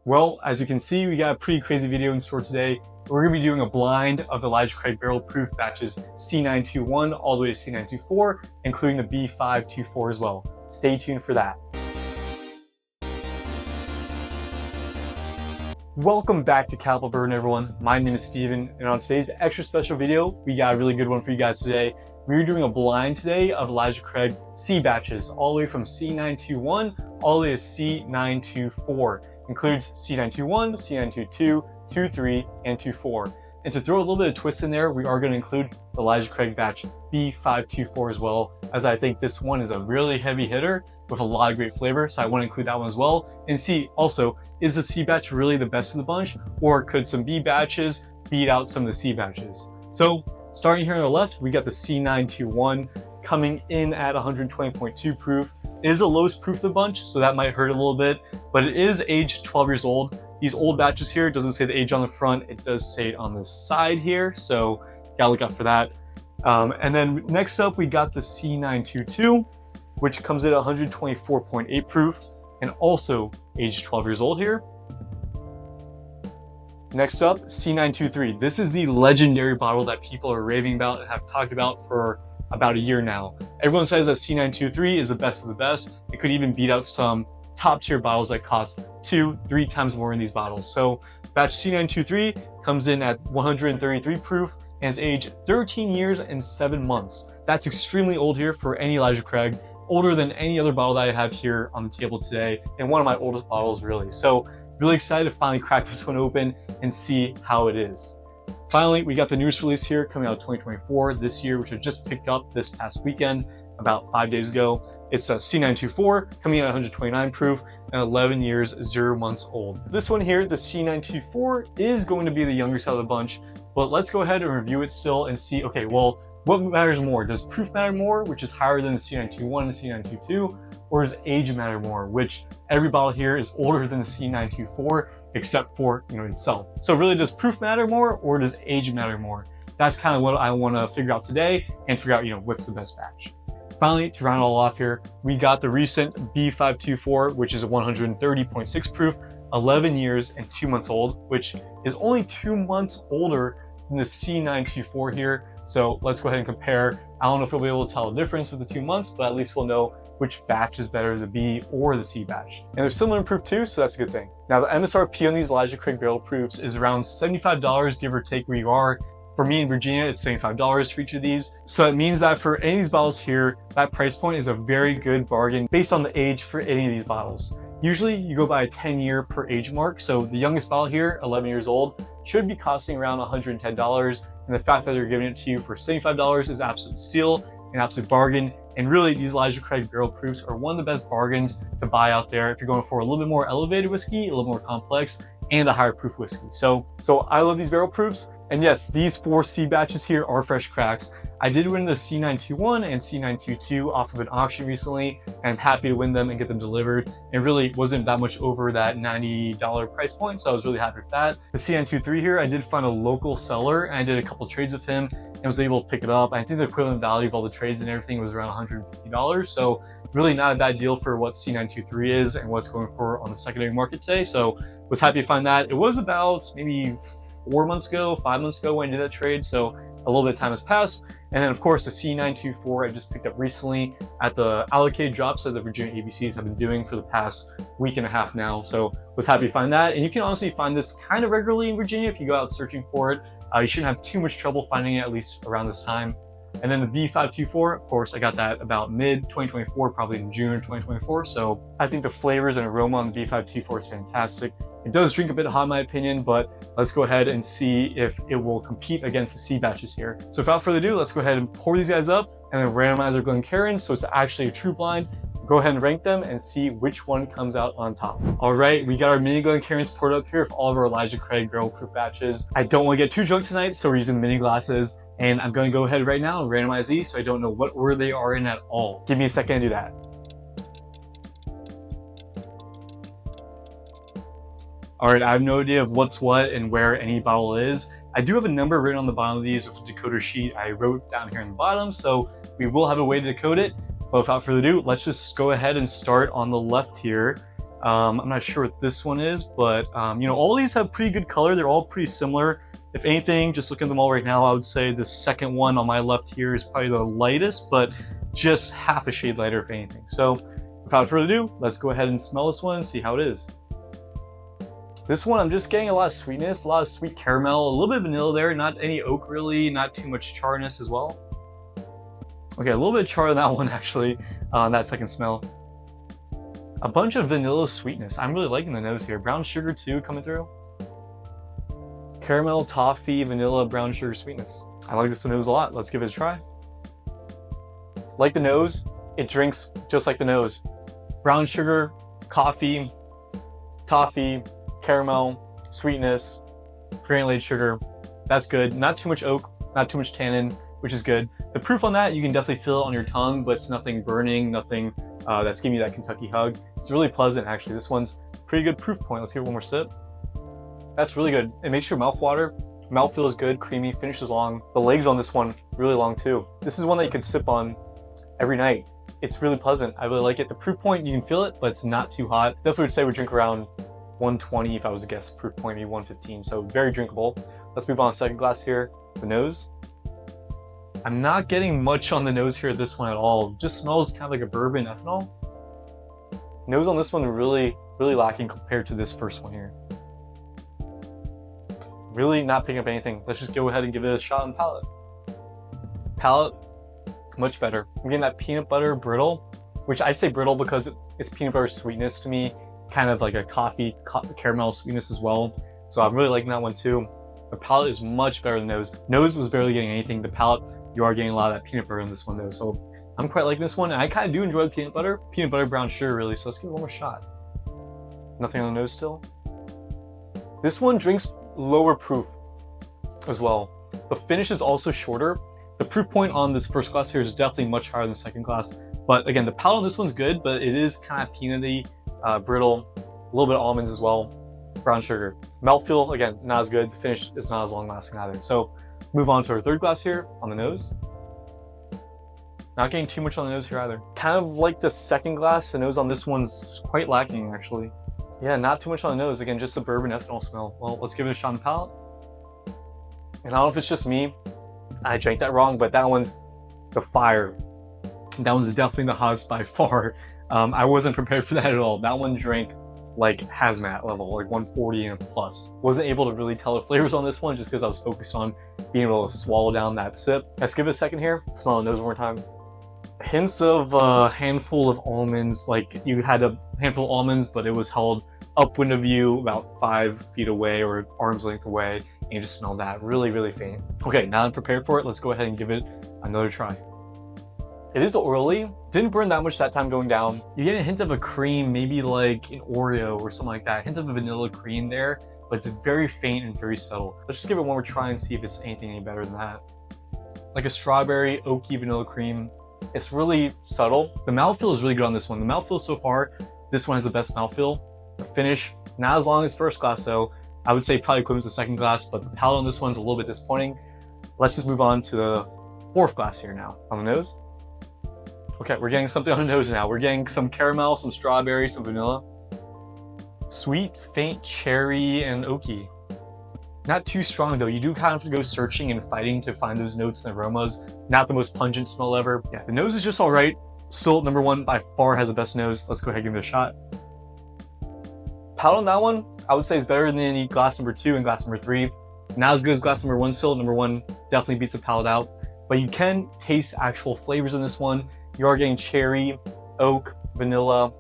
Well, as you can see, we got a pretty crazy video in store today. We're going to be doing a blind of the Elijah Craigh Barrel Proof batches C921 all the way to C924, including the B524 as well. Stay tuned for that. Welcome back to Capitol Bourbon, everyone. My name is Steven, and on today's extra special video, we got a really good one for you guys today. We're doing a blind today of Elijah Craigh C batches, all the way from C921 all the way to C924. Includes C921, C922, 23, and 24. And to throw a little bit of twist in there, we are going to include the Elijah Craigh batch B524 as well, as I think this one is a really heavy hitter with a lot of great flavor, so I want to include that one as well. And see also, is the C batch really the best of the bunch, or could some B batches beat out some of the C batches? So starting here on the left, we got the C921 coming in at 120.2 proof. It is the lowest proof of the bunch, so that might hurt a little bit, but it is aged 12 years old. These old batches here, it doesn't say the age on the front, it does say it on the side here, so gotta look out for that. And then next up, we got the C922, which comes in at 124.8 proof and also aged 12 years old here. Next up, C923. This is the legendary bottle that people are raving about and have talked about for about a year now. Everyone says that C923 is the best of the best. It could even beat out some top tier bottles that cost 2-3 times more in these bottles. So batch C923 comes in at 133 proof and is aged 13 years and 7 months. That's extremely old here for any Elijah Craigh, older than any other bottle that I have here on the table today, and one of my oldest bottles really. So really excited to finally crack this one open and see how it is. Finally, we got the newest release here coming out of 2024 this year, which I just picked up this past weekend, about 5 days ago. It's a C924 coming in at 129 proof and 11 years, 0 months old. This one here, the C924, is going to be the younger side of the bunch, but let's go ahead and review it still and see, okay, well, what matters more? Does proof matter more, which is higher than the C921 and C922, or does age matter more, which every bottle here is older than the C924, except for, itself. So really, does proof matter more or does age matter more? That's kind of what I want to figure out today and figure out, what's the best batch. Finally, to round it all off here, we got the recent B524, which is a 130.6 proof, 11 years and 2 months old, which is only 2 months older than the C924 here. So let's go ahead and compare. I don't know if we'll be able to tell the difference with the 2 months, but at least we'll know which batch is better, the B or the C batch. And they're similar in proof too, so that's a good thing. Now the MSRP on these Elijah Craigh Barrel Proofs is around $75, give or take where you are. For me in Virginia, it's $75 for each of these. So it means that for any of these bottles here, that price point is a very good bargain based on the age for any of these bottles. Usually you go by a 10-year per age mark. So the youngest bottle here, 11 years old, should be costing around $110. And the fact that they're giving it to you for $75 is absolute steal, an absolute bargain. And really, these Elijah Craigh Barrel Proofs are one of the best bargains to buy out there if you're going for a little bit more elevated whiskey, a little more complex, and a higher proof whiskey. So I love these barrel proofs. And yes, these 4 C batches here are fresh cracks. I did win the C921 and C922 off of an auction recently, and I'm happy to win them and get them delivered. It really wasn't that much over that $90 price point, so I was really happy with that. The C923 here, I did find a local seller, and I did a couple trades with him, and was able to pick it up. I think the equivalent value of all the trades and everything was around $150, so really not a bad deal for what C923 is and what's going for on the secondary market today. So was happy to find that. It was about maybe 5 months ago when I did that trade, so a little bit of time has passed. And then of course the C924 I just picked up recently at the allocated drops that the Virginia ABCs have been doing for the past week and a half now, so was happy to find that. And you can honestly find this kind of regularly in Virginia if you go out searching for it. You shouldn't have too much trouble finding it, at least around this time. And then the B524, of course, I got that about mid-2024, probably in June 2024. So I think the flavors and aroma on the B524 is fantastic. It does drink a bit hot in my opinion, but let's go ahead and see if it will compete against the C batches here. So without further ado, let's go ahead and pour these guys up and then randomize our Glencairns, so it's actually a true blind. Go ahead and rank them and see which one comes out on top. All right, we got our mini Glencairns poured up here for all of our Elijah Craigh Barrel Proof batches. I don't want to get too drunk tonight, so we're using mini glasses. And I'm going to go ahead right now and randomize these so I don't know what order they are in at all. Give me a second to do that. All right, I have no idea of what's what and where any bottle is. I do have a number written on the bottom of these with a decoder sheet I wrote down here in the bottom, so we will have a way to decode it. But without further ado, let's just go ahead and start on the left here. I'm not sure what this one is, but you know, all these have pretty good color. They're all pretty similar. If anything, just looking at them all right now, I would say the second one on my left here is probably the lightest, but just half a shade lighter if anything. So without further ado, let's go ahead and smell this one and see how it is. This one, I'm just getting a lot of sweetness, a lot of sweet caramel, a little bit of vanilla there, not any oak really, not too much charness as well. Okay, a little bit of char on that one actually, on that second smell. A bunch of vanilla sweetness. I'm really liking the nose here. Brown sugar too coming through. Caramel, toffee, vanilla, brown sugar sweetness. I like this nose a lot. Let's give it a try. Like the nose, it drinks just like the nose. Brown sugar, coffee, toffee, caramel, sweetness, granulated sugar. That's good. Not too much oak, not too much tannin, which is good. The proof on that, you can definitely feel it on your tongue, but it's nothing burning, nothing that's giving you that Kentucky hug. It's really pleasant actually. This one's pretty good proof point. Let's give it one more sip. That's really good. It makes your mouth water. Mouthfeel is good, creamy, finish is long. The legs on this one, really long too. This is one that you could sip on every night. It's really pleasant. I really like it. The proof point, you can feel it, but it's not too hot. Definitely would say we drink around 120 if I was to guess. Proof point maybe 115, so very drinkable. Let's move on to second glass here. The nose. I'm not getting much on the nose here, this one at all. Just smells kind of like a bourbon ethanol. Nose on this one really lacking compared to this first one here. Really not picking up anything. Let's just go ahead and give it a shot on the palate. Palate, much better. I'm getting that peanut butter brittle, which I say brittle because it's peanut butter sweetness to me, kind of like a toffee caramel sweetness as well. So I'm really liking that one too. The palate is much better than nose. Nose was barely getting anything. The palate, you are getting a lot of that peanut butter in this one though. So I'm quite liking this one. And I kind of do enjoy the peanut butter brown sugar really. So let's give it one more shot. Nothing on the nose still. This one drinks lower proof as well. The finish is also shorter. The proof point on this first glass here is definitely much higher than the second glass. But again, the palate on this one's good, but it is kind of peanutty, brittle, a little bit of almonds as well, brown sugar. Mouthfeel, again, not as good. The finish is not as long lasting either. So let's move on to our third glass here on the nose. Not getting too much on the nose here either. Kind of like the second glass, the nose on this one's quite lacking actually. Yeah, not too much on the nose. Again, just the bourbon ethanol smell. Well, let's give it a shot on the palate. And I don't know if it's just me, I drank that wrong, but that one's the fire. That one's definitely the hottest by far. I wasn't prepared for that at all. That one drank like hazmat level, like 140 and plus. Wasn't able to really tell the flavors on this one just because I was focused on being able to swallow down that sip. Let's give it a second here. Smell the nose one more time. Hints of a handful of almonds, like you had a handful of almonds, but it was held upwind of you about 5 feet away or arm's length away, and you just smell that really faint. Okay, now I'm prepared for it. Let's go ahead and give it another try. It is oily, didn't burn that much that time going down. You get a hint of a cream, maybe like an Oreo or something like that, a hint of a vanilla cream there, but it's very faint and very subtle. Let's just give it one more try and see if it's anything any better than that. Like a strawberry, oaky vanilla cream. It's really subtle. The mouthfeel is really good on this one. The mouthfeel so far, this one has the best mouthfeel. The finish, not as long as first glass though. I would say probably equivalent to the second glass, but the palate on this one's a little bit disappointing. Let's just move on to the fourth glass here now. On the nose. Okay, we're getting something on the nose now. We're getting some caramel, some strawberry, some vanilla. Sweet, faint cherry, and oaky. Not too strong though. You do kind of have to go searching and fighting to find those notes and aromas. Not the most pungent smell ever. Yeah, the nose is just all right. Still, number one by far has the best nose. Let's go ahead and give it a shot. Palate on that one, I would say is better than glass number 2 and glass number 3. Not as good as glass number 1 still. Number 1 definitely beats the palate out. But you can taste actual flavors in this one. You are getting cherry, oak, vanilla.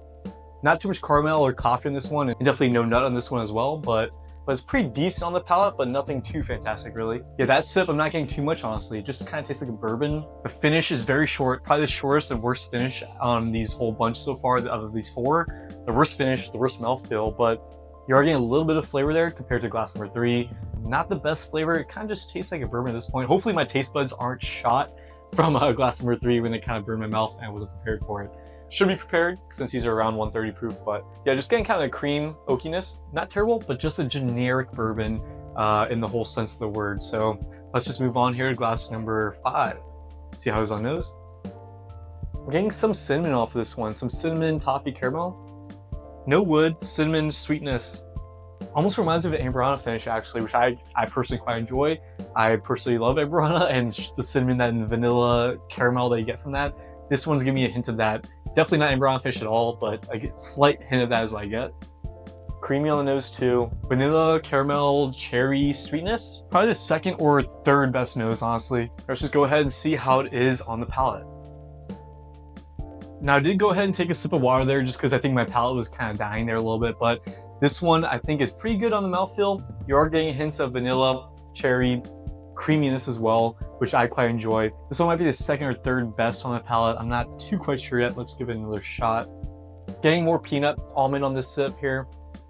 Not too much caramel or coffee in this one. And definitely no nut on this one as well. But it's pretty decent on the palate, but nothing too fantastic really. Yeah, that sip, I'm not getting too much honestly. It just kind of tastes like a bourbon. The finish is very short. Probably the shortest and worst finish on these whole bunch so far out of these 4. The worst finish, the worst mouthfeel, but you are getting a little bit of flavor there compared to glass number 3. Not the best flavor. It kind of just tastes like a bourbon at this point. Hopefully my taste buds aren't shot from glass number 3 when they kind of burned my mouth and I wasn't prepared for it. Should be prepared since these are around 130 proof, but yeah, just getting kind of a cream oakiness. Not terrible, but just a generic bourbon in the whole sense of the word. So let's just move on here to glass number 5. See how it is on nose. We're getting some cinnamon off of this one. Some cinnamon, toffee, caramel. No wood, cinnamon, sweetness. Almost reminds me of an Amberana finish actually, which I personally quite enjoy. I personally love Amberana, and it's just the cinnamon and vanilla caramel that you get from that. This one's giving me a hint of that. Definitely not Amberana finish at all, but a slight hint of that is what I get. Creamy on the nose too. Vanilla, caramel, cherry, sweetness. Probably the second or third best nose, honestly. Let's just go ahead and see how it is on the palate. Now I did go ahead and take a sip of water there just because I think my palate was kind of dying there a little bit, but this one I think is pretty good on the mouthfeel. You are getting hints of vanilla, cherry, creaminess as well, which I quite enjoy. This one might be the second or third best on the palate. I'm not too quite sure yet. Let's give it another shot. Getting more peanut almond on this sip here.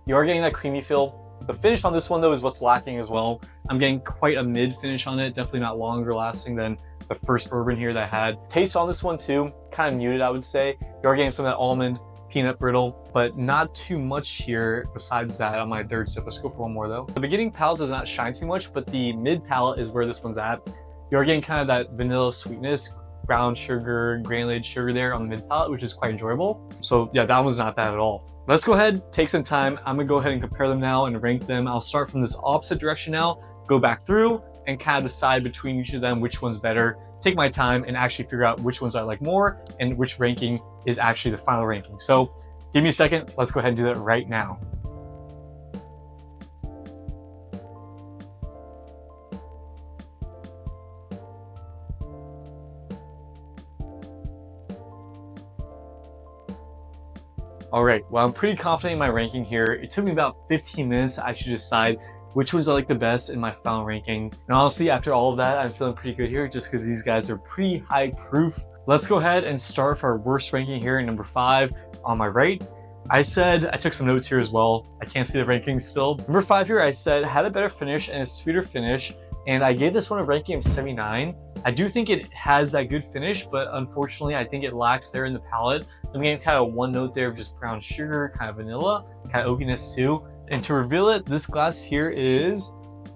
You are getting that creamy feel. The finish on this one though is what's lacking as well. I'm getting quite a mid finish on it, definitely not longer lasting than the first bourbon here that I had. Taste on this one too, kind of muted I would say. You are getting some of that almond, peanut brittle, but not too much here besides that on my third sip. Let's go for one more though. The beginning palate does not shine too much, but the mid palate is where this one's at. You are getting kind of that vanilla sweetness, brown sugar, granulated sugar there on the mid palate, which is quite enjoyable. So yeah, that one's not bad at all. Let's go ahead, take some time. I'm gonna go ahead and compare them now and rank them. I'll start from this opposite direction now, go back through and kind of decide between each of them which one's better. Take my time and actually figure out which ones I like more and which ranking is actually the final ranking. So give me a second, let's go ahead and do that right now. All right, well, I'm pretty confident in my ranking here. It took me about 15 minutes to actually decide which ones I like the best in my final ranking. And honestly, after all of that, I'm feeling pretty good here just because these guys are pretty high proof. Let's go ahead and start for our worst ranking here in number 5 on my right. I took some notes here as well. I can't see the rankings still. Number 5 here, I said had a better finish and a sweeter finish. And I gave this one a ranking of 79. I do think it has that good finish, but unfortunately, I think it lacks there in the palate. I'm getting kind of one note there of just brown sugar, kind of vanilla, kind of oakiness too. And to reveal it, this glass here is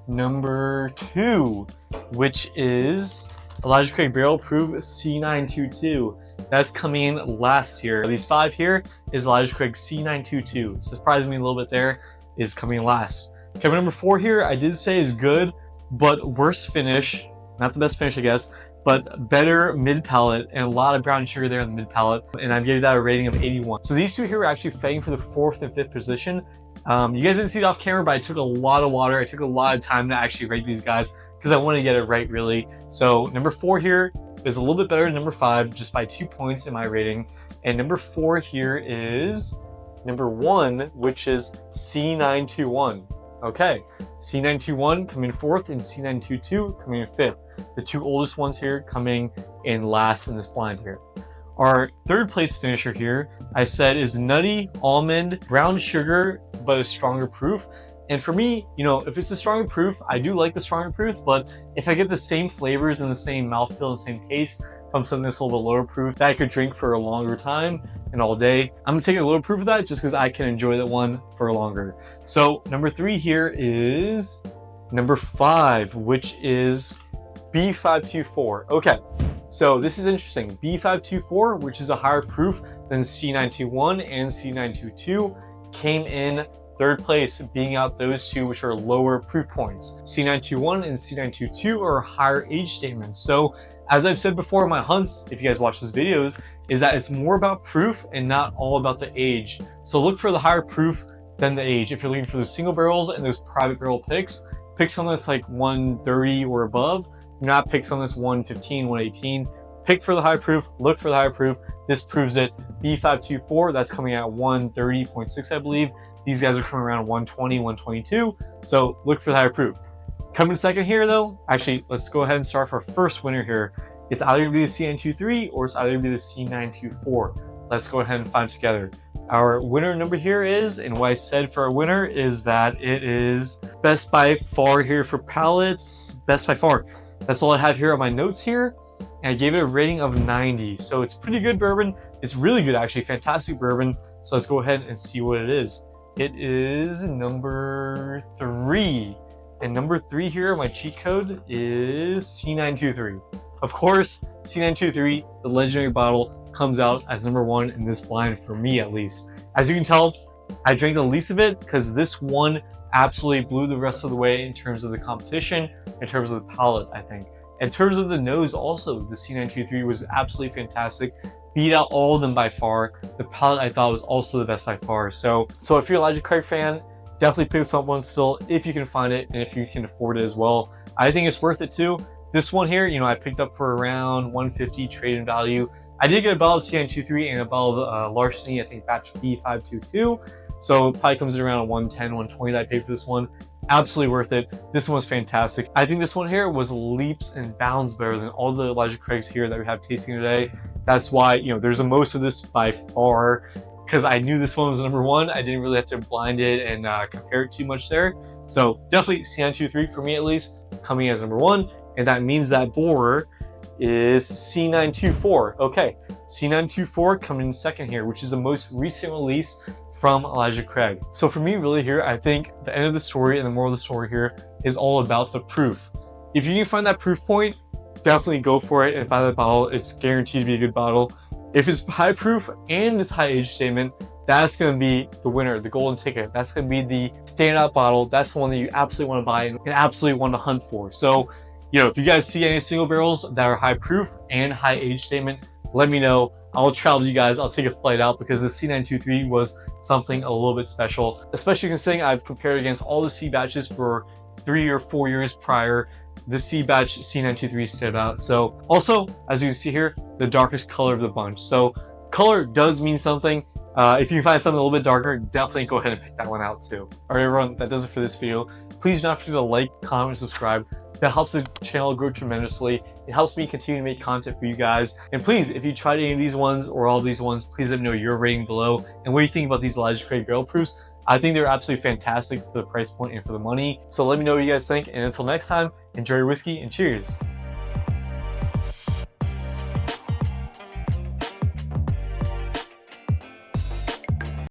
number 2, which is Elijah Craigh Barrel Proof C922. That's coming in last here. These 5 here is Elijah Craigh C922. Surprised me a little bit there, is coming last. Okay, number 4 here, I did say is good, but worse finish. Not the best finish, I guess, but better mid palate and a lot of brown sugar there in the mid palate. And I'm giving that a rating of 81. So these two here were actually fighting for the 4th and 5th position. You guys didn't see it off camera, but I took a lot of water. I took a lot of time to actually rate these guys because I want to get it right, really. So number 4 here is a little bit better than number 5, just by 2 points in my rating. And number 4 here is number 1, which is C921. Okay, C921 coming in 4th and C922 coming in 5th. The 2 oldest ones here coming in last in this blind here. Our 3rd place finisher here, I said, is nutty, almond, brown sugar, but a stronger proof. And for me, you know, if it's a stronger proof, I do like the stronger proof, but if I get the same flavors and the same mouthfeel and the same taste from something that's a little bit lower proof that I could drink for a longer time and all day, I'm taking a little proof of that just because I can enjoy that one for longer. So number 3 here is number 5, which is B524. Okay, so this is interesting. B524, which is a higher proof than C921 and C922, came in 3rd place, beating out those 2 which are lower proof points. C921 and C922 are higher age statements. So as I've said before in my hunts, if you guys watch those videos, is that it's more about proof and not all about the age. So look for the higher proof than the age. If you're looking for those single barrels and those private barrel picks, pick something that's like 130 or above. Do not pick something that's 115, 118. Pick for the high proof, look for the higher proof. This proves it. B524, that's coming at 130.6, I believe. These guys are coming around 120, 122. So look for the higher proof. Coming second here though, actually, let's go ahead and start for our first winner here. It's either gonna be the C923 or it's either gonna be the C924. Let's go ahead and find together. Our winner number here is, and what I said for our winner is that it is best by far here for palettes, best by far. That's all I have here on my notes here. And I gave it a rating of 90. So it's pretty good bourbon. It's really good, actually, fantastic bourbon. So let's go ahead and see what it is. It is number 3. And number 3 here, my cheat code is C923. Of course, C923, the legendary bottle, comes out as number 1 in this blind for me, at least. As you can tell, I drank the least of it because this one absolutely blew the rest of the way in terms of the competition, in terms of the palate, I think. In terms of the nose also, the C923 was absolutely fantastic. Beat out all of them by far. The palate I thought was also the best by far. So if you're an Elijah Craigh fan, definitely pick this up one still if you can find it and if you can afford it as well. I think it's worth it too. This one here, you know, I picked up for around $150 trade-in value. I did get a bottle of C923 and a bottle of Larceny, I think batch B522. So it probably comes in around $110, $120 that I paid for this one. Absolutely worth it. This one was fantastic. I think this one here was leaps and bounds better than all the Elijah Craighs here that we have tasting today. That's why, you know, there's the most of this by far, because I knew this one was number one. I didn't really have to blind it and compare it too much there. So definitely C923 for me at least, coming as number one. And that means that borer is C924. Okay, C924 coming in second here, which is the most recent release from Elijah Craigh. So for me really here, I think the end of the story and the moral of the story here is all about the proof. If you can find that proof point, definitely go for it and buy that bottle. It's guaranteed to be a good bottle. If it's high proof and it's high age statement, that's going to be the winner, the golden ticket. That's going to be the standout bottle. That's the one that you absolutely want to buy and absolutely want to hunt for. So, you know, if you guys see any single barrels that are high proof and high age statement, let me know. I'll travel with you guys. I'll take a flight out because the C923 was something a little bit special, especially considering I've compared against all the C batches for 3 or 4 years prior. The C batch C923 stood out. So also, as you can see here, the darkest color of the bunch. So color does mean something. If you find something a little bit darker, definitely go ahead and pick that one out too. All right, everyone, that does it for this video. Please do not forget to like, comment, and subscribe. That helps the channel grow tremendously. It helps me continue to make content for you guys. And please, if you tried any of these ones or all of these ones, please let me know your rating below and what you think about these Elijah Craigh Barrel Proofs. I think they're absolutely fantastic for the price point and for the money. So let me know what you guys think. And until next time, enjoy your whiskey and cheers.